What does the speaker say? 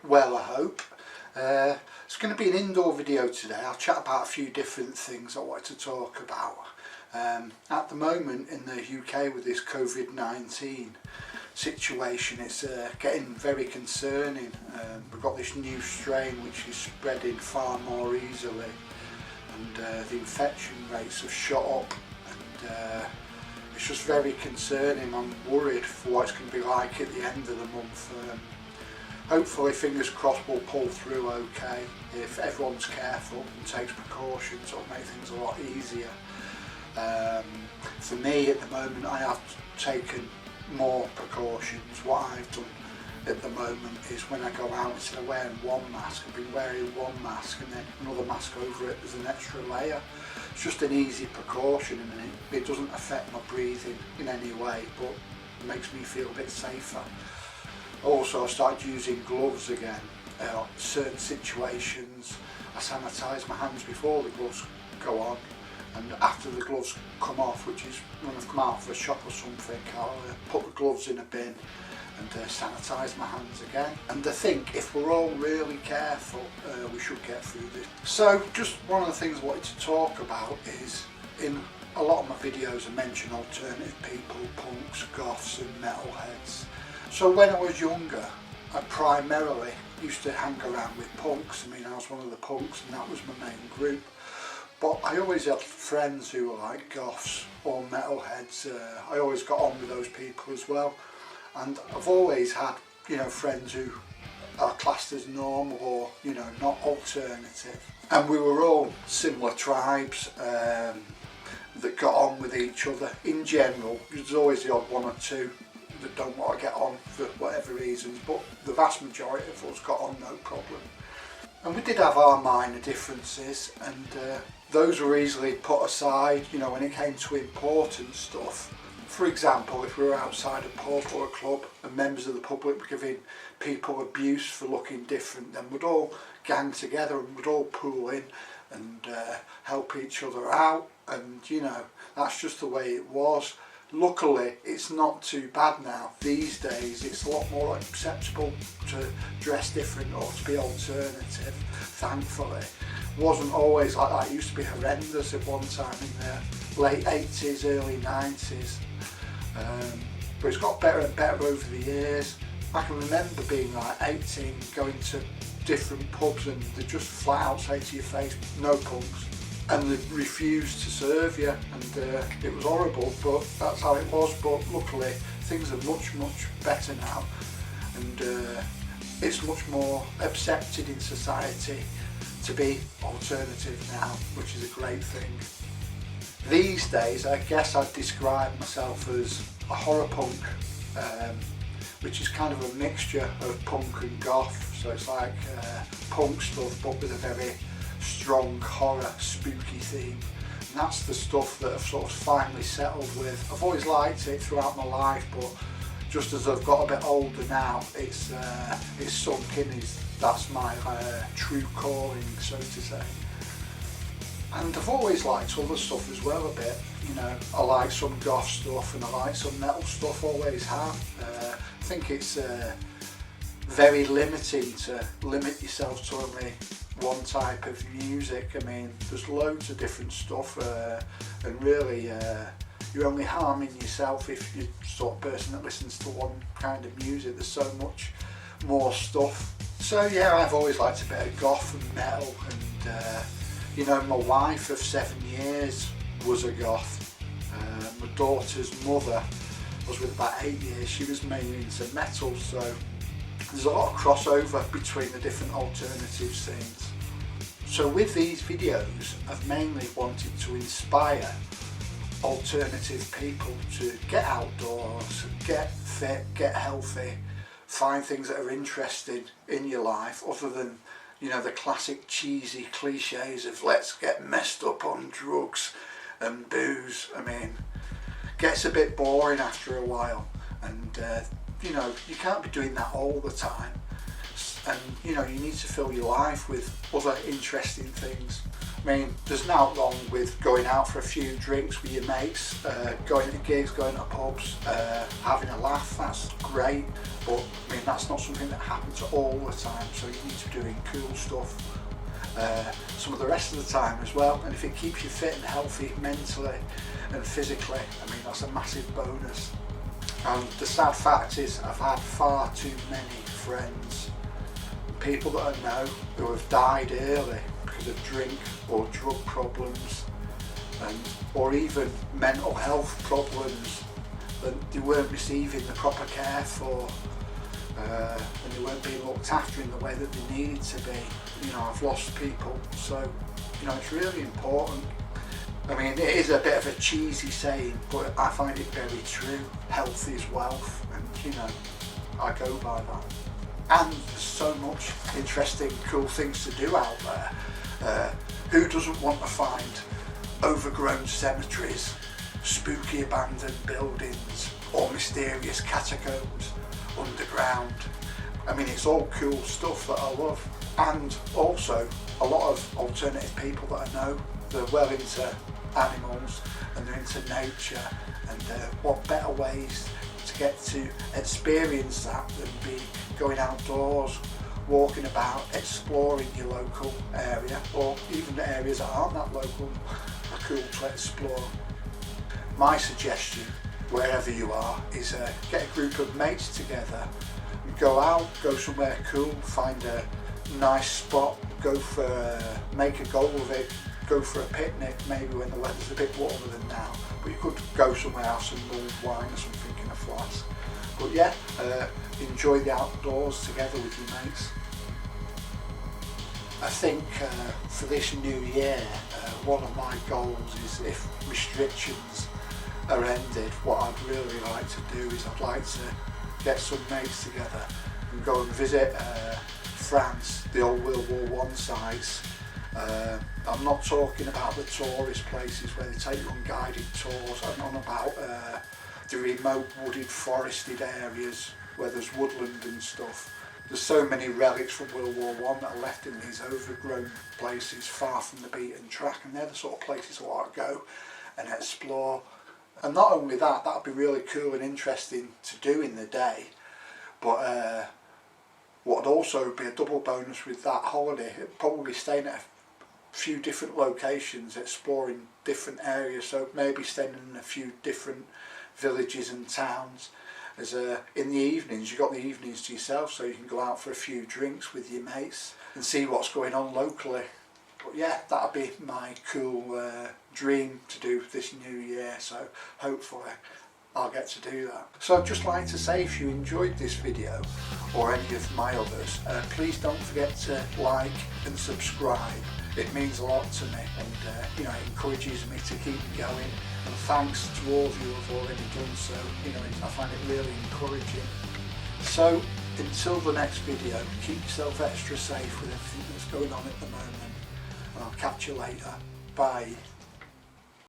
well, I hope. It's going to be an indoor video today. I'll chat about a few different things I wanted to talk about. At the moment in the UK with this COVID-19 situation, it's getting very concerning. We've got this new strain which is spreading far more easily, and the infection rates have shot up, and it's just very concerning. I'm worried for what it's going to be like at the end of the month. Hopefully, fingers crossed, we'll pull through okay. If everyone's careful and takes precautions, it'll make things a lot easier. For me at the moment, I have taken more precautions. What I've done at the moment is when I go out, instead of wearing one mask, I've been wearing one mask and then another mask over it as an extra layer. It's just an easy precaution, and it doesn't affect my breathing in any way, but it makes me feel a bit safer. Also, I started using gloves again. Certain situations, I sanitise my hands before the gloves go on, and after the gloves come off, which is when I've come out for a shop or something, I'll put the gloves in a bin and sanitise my hands again. And I think if we're all really careful, we should get through this. So just one of the things I wanted to talk about is, in a lot of my videos I mention alternative people, punks, goths and metalheads. So when I was younger, I primarily used to hang around with punks. I mean, I was one of the punks and that was my main group. But I always had friends who were like goths or metalheads. I always got on with those people as well. And I've always had, friends who are classed as normal or, not alternative. And we were all similar tribes that got on with each other. In general, there's always the odd one or two that don't want to get on for whatever reasons, but the vast majority of us got on no problem. And we did have our minor differences, and those were easily put aside, when it came to important stuff. For example, if we were outside a pub or a club and members of the public were giving people abuse for looking different, then we'd all gang together and we'd all pool in and help each other out, and that's just the way it was. Luckily, it's not too bad now. These days, it's a lot more acceptable to dress different or to be alternative, thankfully. It wasn't always like that. It used to be horrendous at one time in the late 80s, early 90s. But it's got better and better over the years. I can remember being like 18, going to different pubs and they just flat out say to your face, no punks. And they refused to serve you, and it was horrible, but that's how it was. But luckily things are much better now, and it's much more accepted in society to be alternative now, which is a great thing. These days I guess I'd describe myself as a horror punk, which is kind of a mixture of punk and goth, so it's like punk stuff but with a very strong horror, spooky theme. And that's the stuff that I've sort of finally settled with. I've always liked it throughout my life, but just as I've got a bit older now, it's sunk in. That's my true calling, so to say. And I've always liked other stuff as well a bit. I like some goth stuff and I like some metal stuff, always have. I think it's very limiting to limit yourself to only one type of music. I mean, there's loads of different stuff, and really you're only harming yourself if you're the sort of person that listens to one kind of music. There's so much more stuff. So yeah, I've always liked a bit of goth and metal, and my wife of 7 years was a goth. My daughter's mother was with about 8 years. She was mainly into metal, so there's a lot of crossover between the different alternative scenes. So with these videos, I've mainly wanted to inspire alternative people to get outdoors, get fit, get healthy, find things that are interesting in your life other than, the classic cheesy cliches of let's get messed up on drugs and booze. I mean, gets a bit boring after a while, and you can't be doing that all the time, and you need to fill your life with other interesting things. I I mean, there's nothing wrong with going out for a few drinks with your mates, going to gigs, going to pubs, having a laugh, that's great, but I mean, that's not something that happens all the time, so you need to be doing cool stuff some of the rest of the time as well, and if it keeps you fit and healthy mentally and physically, I mean, that's a massive bonus. And the sad fact is, I've had far too many friends, people that I know, who have died early because of drink or drug problems, or even mental health problems that they weren't receiving the proper care for, and they weren't being looked after in the way that they needed to be. You know, I've lost people, so you know, it's really important. I mean, it is a bit of a cheesy saying, but I find it very true. Health is wealth, and you know, I go by that. And there's so much interesting, cool things to do out there. Who doesn't want to find overgrown cemeteries, spooky abandoned buildings, or mysterious catacombs underground? I mean, it's all cool stuff that I love. And also, a lot of alternative people that I know, they're well into animals and they're into nature, and what better ways to get to experience that than be going outdoors, walking about, exploring your local area, or even the areas that aren't that local are cool to explore. My suggestion, wherever you are, is get a group of mates together and go out, go somewhere cool, find a nice spot, make a goal of it, go for a picnic, maybe when the weather's a bit warmer than now, but you could go somewhere else and mulled wine or something in a flask. But yeah, enjoy the outdoors together with your mates. I think for this new year, one of my goals is, if restrictions are ended, what I'd really like to do is I'd like to get some mates together and go and visit France, the old World War I sites. I'm not talking about the tourist places where they take you on guided tours. I'm on about the remote wooded forested areas where there's woodland and stuff. There's so many relics from World War I that are left in these overgrown places far from the beaten track, and they're the sort of places I want to go and explore. And not only that, that'd be really cool and interesting to do in the day, but what would also be a double bonus with that holiday, probably staying at a few different locations, exploring different areas, so maybe staying in a few different villages and towns. As in the evenings, you've got the evenings to yourself, so you can go out for a few drinks with your mates and see what's going on locally. But yeah, that'd be my cool dream to do this new year, so hopefully I'll get to do that. So I'd just like to say, if you enjoyed this video or any of my others, please don't forget to like and subscribe. It means a lot to me, and you know, it encourages me to keep going. And thanks to all of you who have already done so. You know, I find it really encouraging. So until the next video, keep yourself extra safe with everything that's going on at the moment, and I'll catch you later. Bye.